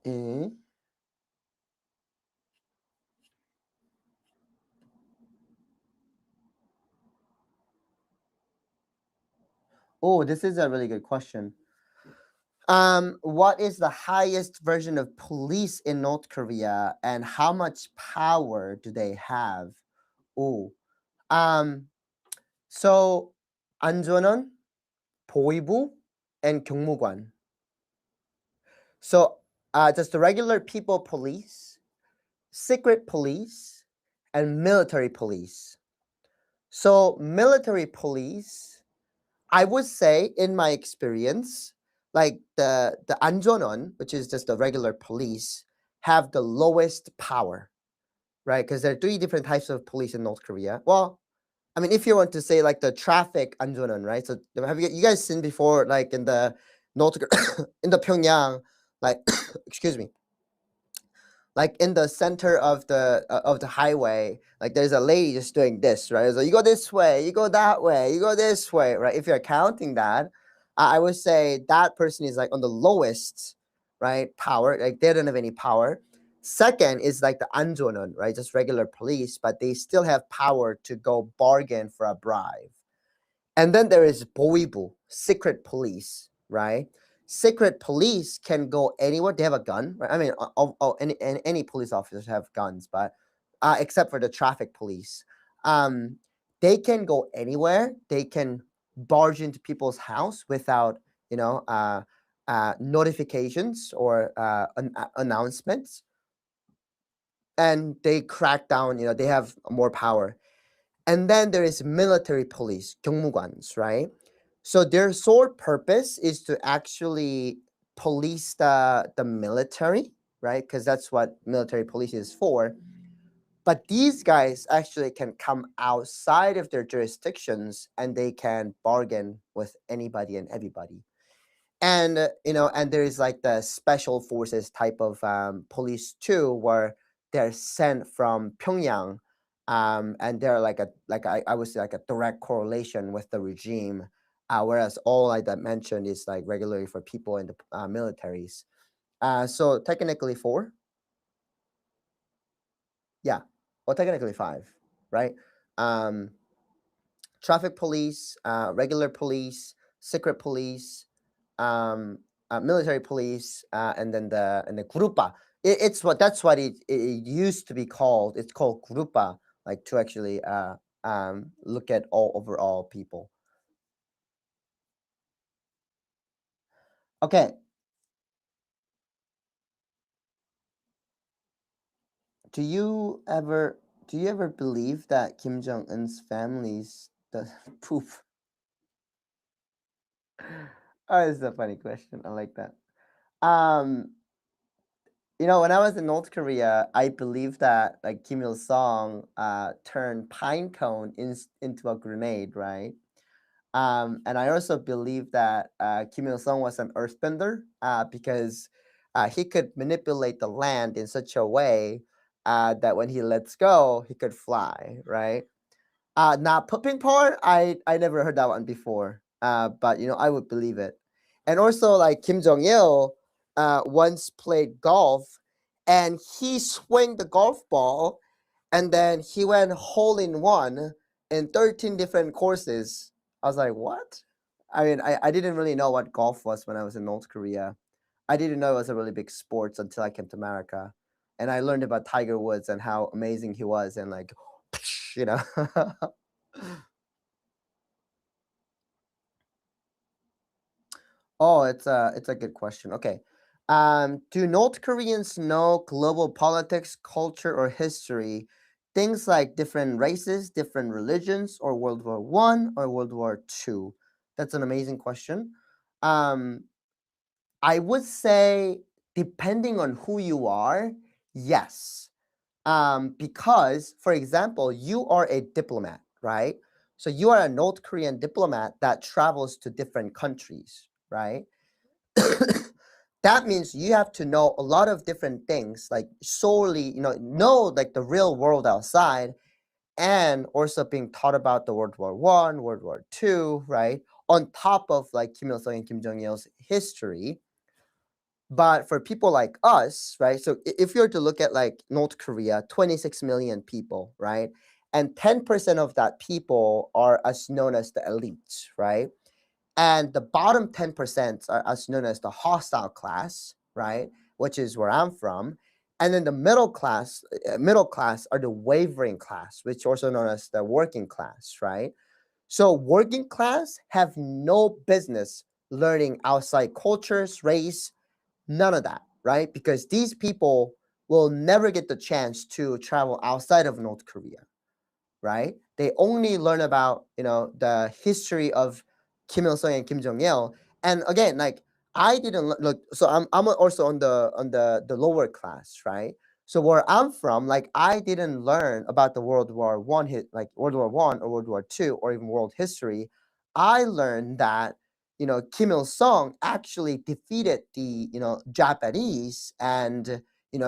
Eh? Oh, this is a really good question. What is the highest version of police in North Korea, and how much power do they have? Oh, um, so 안전원, 보위부, and 경무관. So, just the regular people police, secret police, and military police. So, military police, I would say, in my experience, like the 안전원, which is just the regular police, have the lowest power, right? Because there are three different types of police in North Korea. Well, I mean, if you want to say like the traffic 안전원, right? So have you guys seen before, like in the North in the Pyongyang, like excuse me, like in the center of the highway, like there's a lady just doing this, right? So you go this way, you go that way, you go this way, right? If you're counting that, I would say that person is like on the lowest, right? Power, like they don't have any power. Second is like the anjonon, right? Just regular police, but they still have power to go bargain for a bribe. And then there is boibu, secret police, right? Secret police can go anywhere. They have a gun, right? I mean, any police officers have guns, but except for the traffic police, um, they can go anywhere. They can barge into people's house without, you know, notifications or announcements, and they crack down. You know, they have more power. And then there is military police, 경무관s, right? So their sole purpose is to actually police the military, right? Because that's what military police is for. But these guys actually can come outside of their jurisdictions and they can bargain with anybody and everybody. And you know, and there is like the special forces type of police too, where they're sent from Pyongyang, and they're like I would say like a direct correlation with the regime, whereas all like that mentioned is like regularly for people in the militaries. So technically four, yeah, well technically five, right? Um, Traffic police, regular police, secret police, military police, and then the grupa. It's what that's what it used to be called. It's called grupa, like to actually look at all overall people. Okay, do you ever do you ever believe that Kim Jong Un's family's the poop? Oh, this is a funny question. I like that. Um, You know, when I was in North Korea, I believed that like Kim Il Sung turned pine cone into a grenade, right? And I also believe that Kim Il Sung was an earthbender because he could manipulate the land in such a way that when he lets go, he could fly, right? Not pooping part, I never heard that one before. But you know, I would believe it. And also like Kim Jong Il once played golf and he swung the golf ball and then he went hole in one in 13 different courses. I was like, what? I mean, I didn't really know what golf was when I was in North Korea. I didn't know it was a really big sport until I came to America. And I learned about Tiger Woods and how amazing he was and like, you know. Oh, it's a good question. Okay. Do North Koreans know global politics, culture, or history? Things like different races, different religions, or World War One or World War Two? That's an amazing question. Um, I would say, depending on who you are, yes. Because, for example, you are a diplomat, right? So you are a North Korean diplomat that travels to different countries, right? That means you have to know a lot of different things, like solely, know like the real world outside, and also being taught about the World War One, World War Two, right? On top of like Kim Il Sung and Kim Jong Il's history. But for people like us, right? So if you're to look at like North Korea, 26 million people, right? And 10% of that people are as known as the elites, right? And the bottom 10% are as known as the hostile class, right? Which is where I'm from. And then the middle class are the wavering class, which also known as the working class, right? So working class have no business learning outside cultures, race, none of that, right? Because these people will never get the chance to travel outside of North Korea, right? They only learn about, the history of Kim Il Sung and Kim Jong Il. And again, like I didn't look. So I'm also on the lower class, right? So where I'm from, like I didn't learn about the World War One hit, like World War One or World War Two or even world history. I learned that Kim Il Sung actually defeated the Japanese and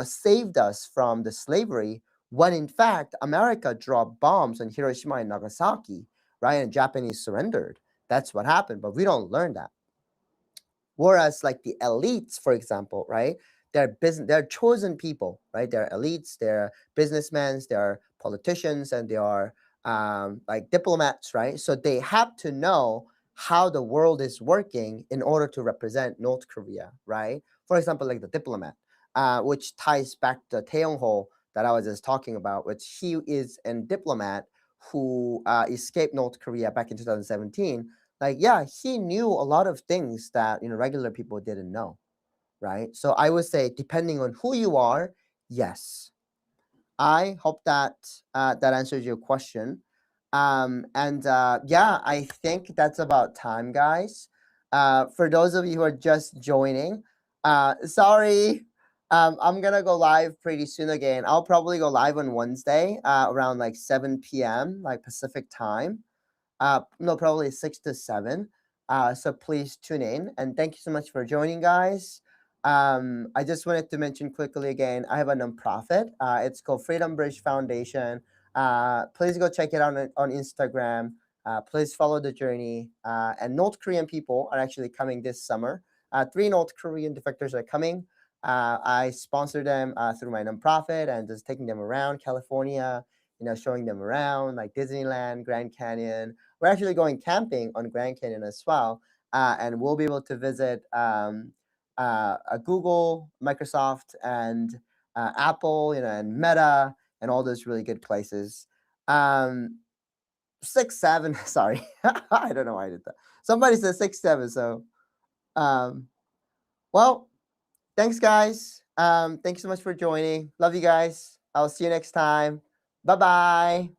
saved us from the slavery when in fact America dropped bombs on Hiroshima and Nagasaki, right? And Japanese surrendered. That's what happened, but we don't learn that. Whereas like the elites, for example, right? They're chosen people, right? They're elites, they're businessmen, they're politicians, and they are like diplomats, right? So they have to know how the world is working in order to represent North Korea, right? For example, like the diplomat, which ties back to Taeyong Ho that I was just talking about, which he is a diplomat who escaped North Korea back in 2017. Like, yeah, he knew a lot of things that regular people didn't know, right? So I would say, depending on who you are, yes. I hope that that answers your question. And yeah, I think that's about time, guys. For those of you who are just joining, sorry. I'm gonna go live pretty soon again. I'll probably go live on Wednesday around like 7 p.m. like Pacific time. No, probably 6 to 7. So please tune in and thank you so much for joining, guys. I just wanted to mention quickly again, I have a nonprofit. It's called Freedom Bridge Foundation. Please go check it out on Instagram. Please follow the journey. And North Korean people are actually coming this summer. 3 North Korean defectors are coming. I sponsor them through my nonprofit and just taking them around California, showing them around like Disneyland, Grand Canyon. We're actually going camping on Grand Canyon as well, and we'll be able to visit Google, Microsoft, and Apple, and Meta, and all those really good places. 6, 7. Sorry, I don't know why I did that. Somebody said 6, 7. So, um, well, thanks, guys. Thanks so much for joining. Love you guys. I'll see you next time. Bye bye.